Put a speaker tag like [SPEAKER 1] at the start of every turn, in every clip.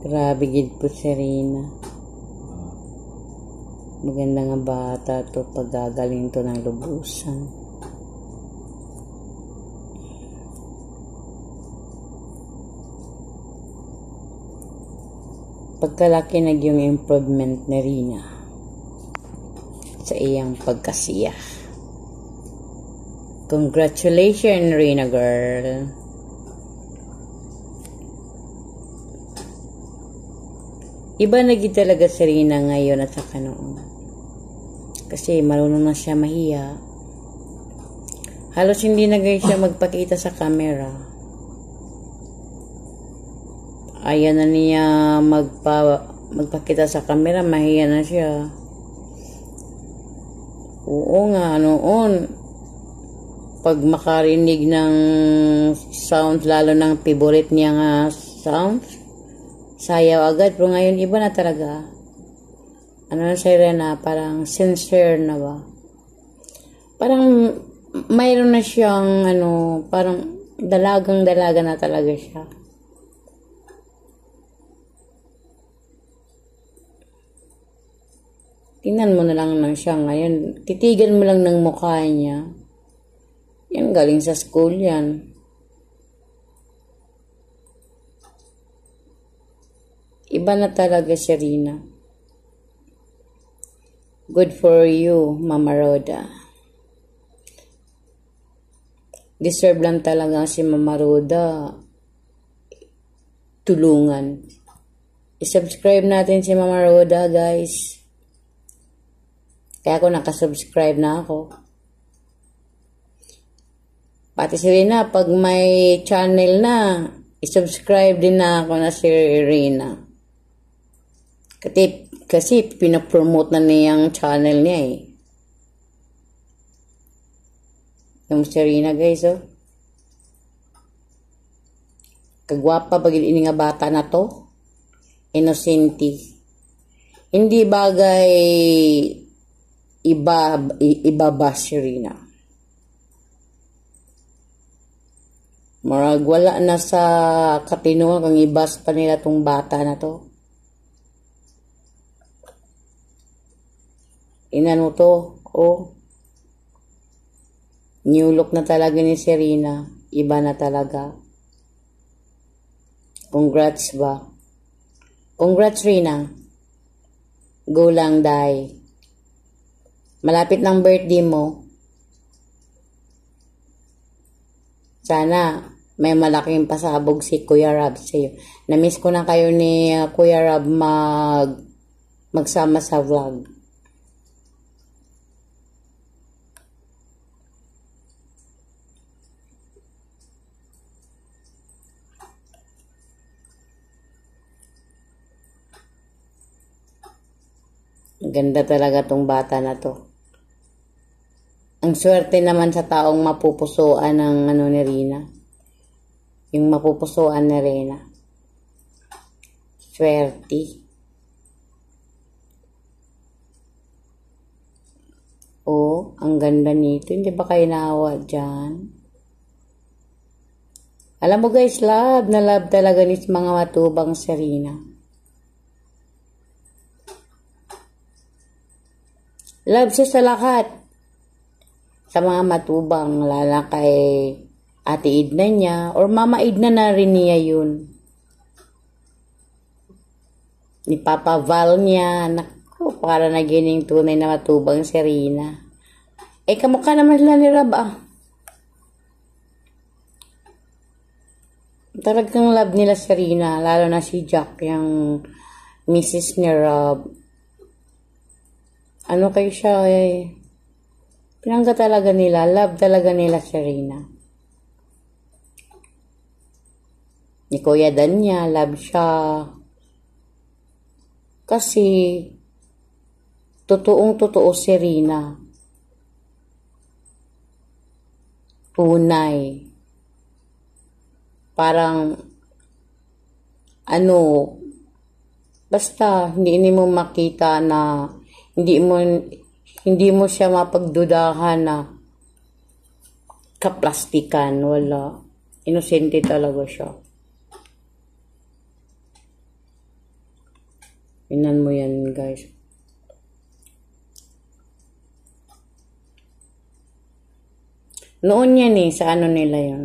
[SPEAKER 1] Grabe gid po si Rina. Maganda nga bata to, paggagaling to ng lubusan. Pagkalaki yung improvement ni Rina sa iyang pagkasiya. Congratulations, Rina girl. Iba na gid talaga si Rina ngayon at saka noon. Kasi marunong na siya mahiya. Halos hindi na guys siya magpakita sa camera. Ayaw na niya magpakita sa camera, mahiya na siya. Oo nga, noon, pag makarinig ng sound, lalo ng favorite niya nga sounds, sayaw agad. Pero ngayon, iba na talaga. Ano na siya na, parang sincere na ba? Parang mayroon na siyang, parang dalagang-dalaga na talaga siya. Tingnan mo na lang siya ngayon. Titigan mo lang ng mukha niya. Yan, galing sa school yan. Iba na talaga si Rina. Good for you, Mama Roda. Deserve lang talaga si Mama Roda tulungan. I-subscribe natin si Mama Roda, guys. Kaya ako nakasubscribe na ako. Pati si Rina, pag may channel na, i-subscribe din na ako na si Rina. Kasi pinapromote na niyang channel niya eh. Yung si Rina guys, oh. Kagwapa pag ini nga bata na to. Innocenti. Hindi bagay iba ba si Rina? Marag wala na sa katinuan kung ibas pa nila tong bata na to. Inano to, oh. New look na talaga ni si Rina. Iba na talaga. Congrats ba? Congrats, Rina. Go lang, day. Malapit ng birthday mo. Sana may malaking pasabog si Kuya Rab sa'yo. Na-miss ko na kayo ni Kuya Rab magsama sa vlog. Ganda talaga tong bata na to. Ang swerte naman sa taong mapupusuan ng ni Rina. Yung mapupusuan ni Rina. Swerte. Oh, ang ganda nito. Hindi ba kayo naawa dyan? Alam mo guys, love na love talaga ni mga matubang si Rina. Love siya sa lahat. Sa mga matubang, lala kay Ate Edna niya, or Mama Edna na rin niya yun. Ni Papa Val niya, naku, para nagining tunay na matubang si Rina. Kamukha naman sila ni Rab, ah. Talagang love nila si Rina, lalo na si Jack, yung Mrs. ni Rab. Ano kayo siya eh. Pinangga talaga nila. Love talaga nila si Rina. Ni Kuya Dan niya. Love siya. Kasi totoong-totoo si Rina. Tunay. Parang basta hindi mo makita na hindi mo siya mapagdudahan na kaplastikan. Wala. Inosente talaga siya. Tingnan mo yan, guys. Noon yan eh, sa ano nila yun.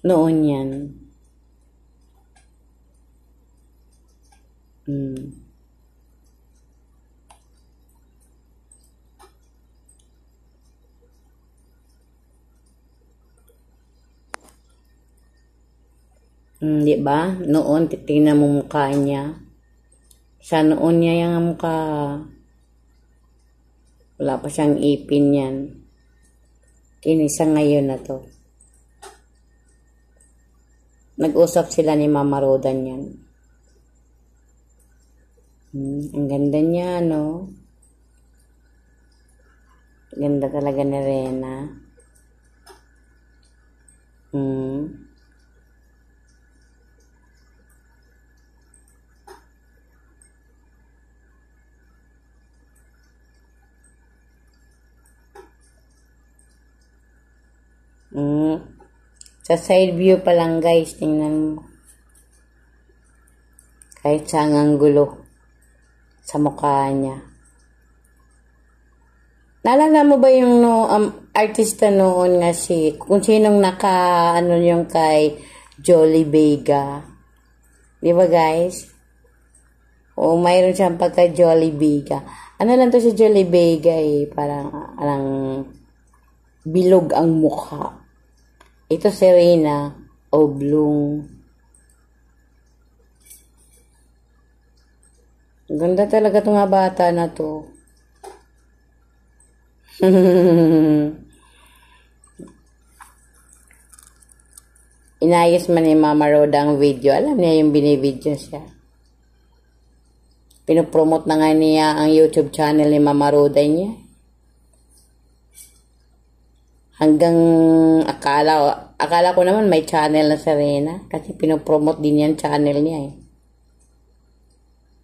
[SPEAKER 1] Noon yan. Di ba? Noon, titingnan mo mukha niya. Sa noon niya yung mukha. Wala pa siyang ipin yan. Kinisa ngayon na to. Nag-usap sila ni Mama Rodan yan. Ang ganda niya, no? Ganda talaga ni Rena. Sa side view pa lang, guys, tingnan mo. Kahit sa anggulo sa mukha niya. Naalala mo ba yung artista noon nga kung sinong ano yung kay Jolly Vega? Di ba, guys? O mayroon siyang pagka Jolly Vega. Ano lang to si Jolly Vega eh, parang bilog ang mukha. Ito si Rena oblong. Ganda talaga itong nga bata na to. Inayos man ni Mama Roda ang video. Alam niya yung binibidyo siya. Pinopromote na nga niya ang YouTube channel ni Mama Roda niya. Hanggang akala ko naman may channel na Serena kasi pinopromote din yan channel niya eh.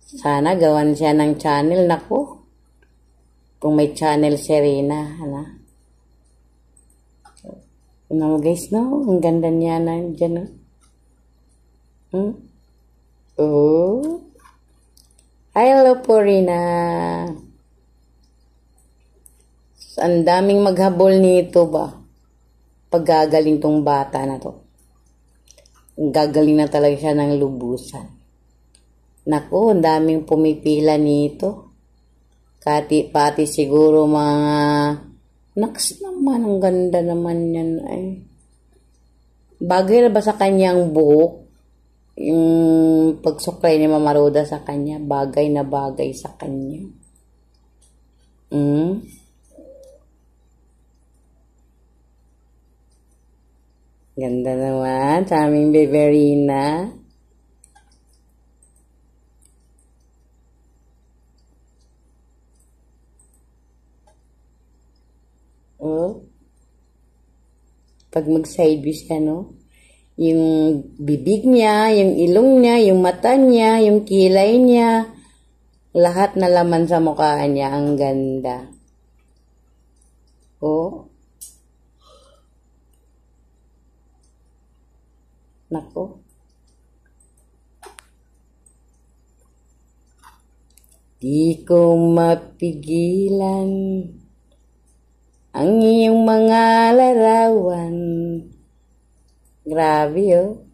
[SPEAKER 1] Sana gawan siya ng channel, nako. Kung may channel Serena, ano mo guys, no? Ang ganda niya na dyan, no? Oh. Hello po, Rina. Ang daming maghabol nito ba? Paggagaling tong bata na to. Gagaling na talaga siya ng lubusan. Naku, ang daming pumipila nito. Pati siguro mga... Naks naman, ang ganda naman yan. Ay. Bagay na ba sa kanyang buhok? Yung pagsuklay ni Mama Roda sa kanya, bagay na bagay sa kanya. Ganda naman sa aming Beverina. Oh. Pag mag-side view siya, no? Yung bibig niya, yung ilong niya, yung mata niya, yung kilay niya, lahat na laman sa mukha niya. Ang ganda. Oh. Nako. Di ko mapigilan ang iyong mga larawan. Grabe, oh.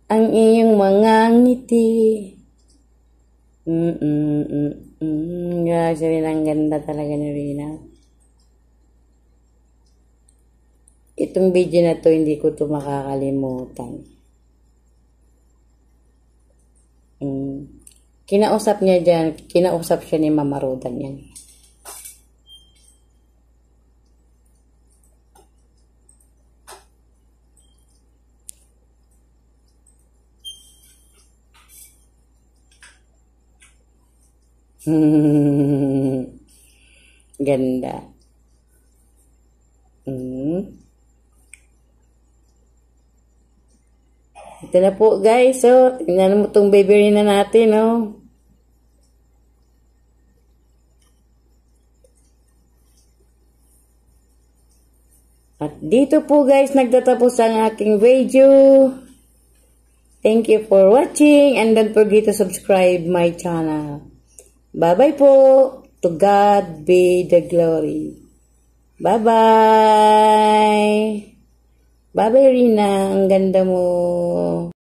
[SPEAKER 1] Ang iyong mga ngiti. Grabe rin, ang ganda talaga ni Rina. Itong video na to, hindi ko to makakalimutan. Kinausap niya dyan, kinausap siya ni Mama Rodan yan. Ganda. Ito na po guys, so tingnan mo itong baby na natin, oh. At dito po guys, nagtatapos ang aking video. Thank you for watching and don't forget to subscribe my channel. Bye-bye po. To God be the glory. Bye-bye. Bye-bye Rina. Ang ganda mo.